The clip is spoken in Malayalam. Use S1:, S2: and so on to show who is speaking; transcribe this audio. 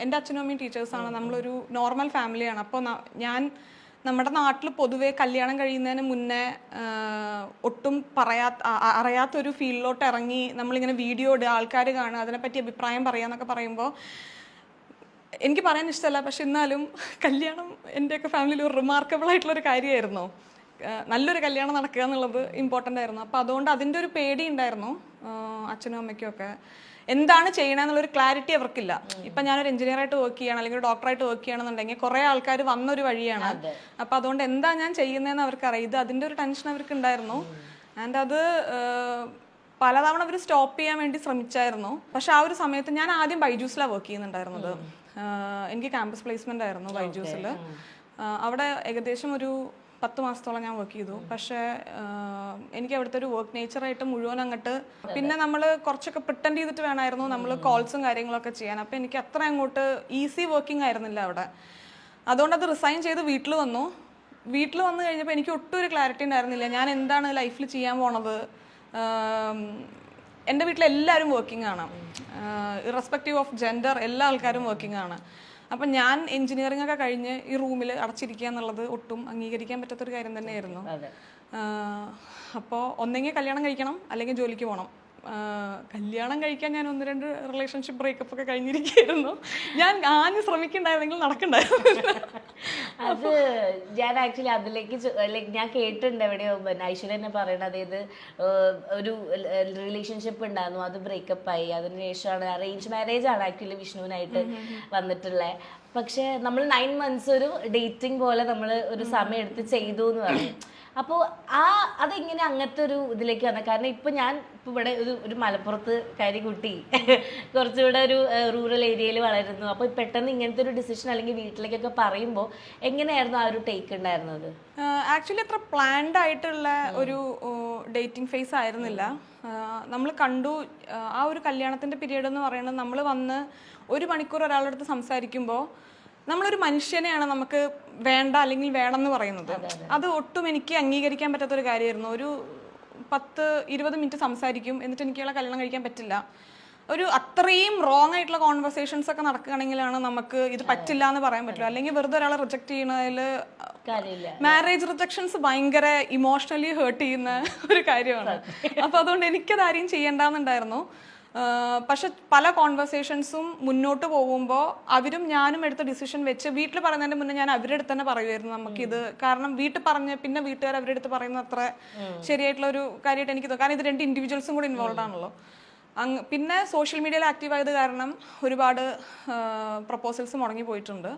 S1: എൻ്റെ അച്ഛനും അമ്മയും ടീച്ചേഴ്സാണ്, നമ്മളൊരു നോർമൽ ഫാമിലിയാണ്. അപ്പോൾ നമ്മുടെ നാട്ടിൽ പൊതുവേ കല്യാണം കഴിയുന്നതിന് മുന്നേ ഒട്ടും അറിയാത്തൊരു ഫീൽഡിലോട്ട് ഇറങ്ങി നമ്മളിങ്ങനെ വീഡിയോ ഇടുക, ആൾക്കാർ കാണുക, അതിനെപ്പറ്റി അഭിപ്രായം പറയാന്നൊക്കെ പറയുമ്പോൾ എനിക്ക് പറയാൻ ഇഷ്ടമല്ല. പക്ഷെ എന്നാലും കല്യാണം എൻ്റെയൊക്കെ ഫാമിലിയിൽ ഒരു റിമാർക്കബിൾ ആയിട്ടുള്ളൊരു കാര്യമായിരുന്നു. നല്ലൊരു കല്യാണം നടക്കുക എന്നുള്ളത് ഇമ്പോർട്ടൻ്റ് ആയിരുന്നു. അപ്പോൾ അതുകൊണ്ട് അതിൻ്റെ ഒരു പേടി ഉണ്ടായിരുന്നു അച്ഛനും അമ്മയ്ക്കും ഒക്കെ. എന്താണ് ചെയ്യണമെന്നുള്ളൊരു ക്ലാരിറ്റി അവർക്കില്ല. ഇപ്പം ഞാനൊരു എഞ്ചിനീയറായിട്ട് വർക്ക് ചെയ്യണം അല്ലെങ്കിൽ ഒരു ഡോക്ടറായിട്ട് വർക്ക് ചെയ്യണമെന്നുണ്ടെങ്കിൽ കുറേ ആൾക്കാർ വന്നൊരു വഴിയാണ്. അപ്പം അതുകൊണ്ട് എന്താ ഞാൻ ചെയ്യുന്നതെന്ന് അവർക്കറിയാം. ഇത് അതിൻ്റെ ഒരു ടെൻഷൻ അവർക്ക് ഉണ്ടായിരുന്നു. ആൻഡ് അത് പലതവണ അവർ സ്റ്റോപ്പ് ചെയ്യാൻ വേണ്ടി ശ്രമിച്ചായിരുന്നു. പക്ഷെ ആ ഒരു സമയത്ത് ഞാൻ ആദ്യം ബൈജൂസിലാണ് വർക്ക് ചെയ്യുന്നുണ്ടായിരുന്നത്. എനിക്ക് ക്യാമ്പസ് പ്ലേസ്മെൻ്റ് ആയിരുന്നു ബൈജൂസിൽ. അവിടെ ഏകദേശം ഒരു 10 മാസത്തോളം ഞാൻ വർക്ക് ചെയ്തു. പക്ഷേ എനിക്ക് അവിടുത്തെ ഒരു വർക്ക് നേച്ചറായിട്ട് മുഴുവൻ അങ്ങോട്ട്, പിന്നെ നമ്മൾ കുറച്ചൊക്കെ പ്രിട്ടൻഡ് ചെയ്തിട്ട് വേണമായിരുന്നു നമ്മൾ കോൾസും കാര്യങ്ങളൊക്കെ ചെയ്യാൻ. അപ്പോൾ എനിക്ക് അത്ര അങ്ങോട്ട് ഈസി വർക്കിംഗ് ആയിരുന്നില്ല അവിടെ. അതുകൊണ്ട് അത് റിസൈൻ ചെയ്ത് വീട്ടിൽ വന്നു. വീട്ടിൽ വന്നു കഴിഞ്ഞപ്പോൾ എനിക്ക് ഒട്ടും ഒരു ക്ലാരിറ്റി ഉണ്ടായിരുന്നില്ല ഞാൻ എന്താണ് ലൈഫിൽ ചെയ്യാൻ പോണത്. എൻ്റെ വീട്ടിലെല്ലാവരും വർക്കിംഗ് ആണ്, ഇറസ്പെക്റ്റീവ് ഓഫ് ജെൻഡർ, എല്ലാ ആൾക്കാരും വർക്കിംഗ് ആണ്. അപ്പം ഞാൻ എഞ്ചിനീയറിംഗ് ഒക്കെ കഴിഞ്ഞ് ഈ റൂമിൽ അടച്ചിരിക്കുക എന്നുള്ളത് ഒട്ടും അംഗീകരിക്കാൻ പറ്റാത്തൊരു കാര്യം തന്നെയായിരുന്നു. അപ്പോൾ ഒന്നെങ്കിൽ കല്യാണം കഴിക്കണം അല്ലെങ്കിൽ ജോലിക്ക് പോകണം. കല്യാണം കഴിക്കാൻ ഞാൻ 1-2 റിലേഷൻഷിപ്പ് ബ്രേക്കപ്പ് ഒക്കെ കഴിഞ്ഞിരിക്കുകയായിരുന്നു. ഞാൻ ശ്രമിക്കണ്ടായിരുന്നെങ്കിൽ നടക്കണ്ടായിരുന്നു.
S2: അത് ഞാൻ ആക്ച്വലി അതിലേക്ക് ഞാൻ കേട്ടിട്ടുണ്ട് എവിടെയോ ഐശ്വര്യ തന്നെ പറയണത്. അതായത് ഒരു റിലേഷൻഷിപ്പ് ഉണ്ടായിരുന്നു, അത് ബ്രേക്കപ്പ് ആയി, അതിനുശേഷമാണ് അറേഞ്ച് മാരേജ് ആണ് ആക്ച്വലി വിഷ്ണുവിനായിട്ട് വന്നിട്ടുള്ളത്. പക്ഷെ നമ്മൾ 9 months ഒരു ഡേറ്റിംഗ് പോലെ നമ്മൾ ഒരു സമയം എടുത്ത് ചെയ്തു എന്ന് പറഞ്ഞു. അപ്പോൾ അതെങ്ങനെ അങ്ങനത്തെ ഒരു ഇതിലേക്ക് വന്നത്? കാരണം ഇപ്പം ഇവിടെ ഒരു മലപ്പുറത്ത് കുട്ടി കുറച്ചുകൂടെ ഒരു റൂറൽ ഏരിയയിൽ വളരുന്നു. അപ്പോൾ പെട്ടെന്ന് ഇങ്ങനത്തെ ഒരു ഡിസിഷൻ അല്ലെങ്കിൽ വീട്ടിലേക്കൊക്കെ പറയുമ്പോൾ എങ്ങനെയായിരുന്നു ആ ഒരു ടേക്ക് ഉണ്ടായിരുന്നത്?
S1: ആക്ച്വലി അത്ര പ്ലാൻഡ് ആയിട്ടുള്ള ഒരു ഡേറ്റിംഗ് ഫേസ് ആയിരുന്നില്ല. നമ്മൾ കണ്ടു ആ ഒരു കല്യാണത്തിൻ്റെ പീരീഡ് എന്ന് പറയുന്നത്, നമ്മൾ വന്ന് 1 മണിക്കൂർ ഒരാളുടെ അടുത്ത് സംസാരിക്കുമ്പോൾ നമ്മളൊരു മനുഷ്യനെയാണ് നമുക്ക് വേണ്ട അല്ലെങ്കിൽ വേണം എന്ന് പറയുന്നത്. അത് ഒട്ടും എനിക്ക് അംഗീകരിക്കാൻ പറ്റാത്തൊരു കാര്യമായിരുന്നു. ഒരു 10-20 മിനിറ്റ് സംസാരിക്കും, എന്നിട്ട് എനിക്കുള്ള കല്യാണം കഴിക്കാൻ പറ്റില്ല. ഒരു അത്രയും റോങ് ആയിട്ടുള്ള കോൺവെർസേഷൻസ് ഒക്കെ നടക്കുകയാണെങ്കിലാണ് നമുക്ക് ഇത് പറ്റില്ല എന്ന് പറയാൻ പറ്റില്ല. അല്ലെങ്കിൽ വെറുതെ ഒരാളെ റിജക്ട് ചെയ്യുന്നതിൽ മാരേജ് റിജക്ഷൻസ് ഭയങ്കര ഇമോഷണലി ഹേർട്ട് ചെയ്യുന്ന ഒരു കാര്യമാണ്. അപ്പോൾ അതുകൊണ്ട് എനിക്കത് ആരെയും ചെയ്യേണ്ടെന്നുണ്ടായിരുന്നു. പക്ഷെ പല കോൺവെർസേഷൻസും മുന്നോട്ട് പോകുമ്പോൾ അവരും ഞാനും എടുത്ത ഡിസിഷൻ വെച്ച് വീട്ടിൽ പറയുന്നതിന്റെ മുന്നേ ഞാൻ അവരുടെ അടുത്ത് തന്നെ പറയുമായിരുന്നു നമുക്കിത്. കാരണം വീട്ടിൽ പറഞ്ഞ് പിന്നെ വീട്ടുകാർ അവരുടെ അടുത്ത് പറയുന്നത് അത്ര ശരിയായിട്ടുള്ള ഒരു കാര്യമായിട്ട് എനിക്ക് തോന്നുന്നു. കാരണം ഇത് 2 ഇൻഡിവിജ്വൽസും കൂടി ഇൻവോൾവ് ആണല്ലോ. പിന്നെ സോഷ്യൽ മീഡിയയിൽ ആക്റ്റീവ് ആയത് കാരണം ഒരുപാട് പ്രപ്പോസൽസ് മുടങ്ങി പോയിട്ടുണ്ട്.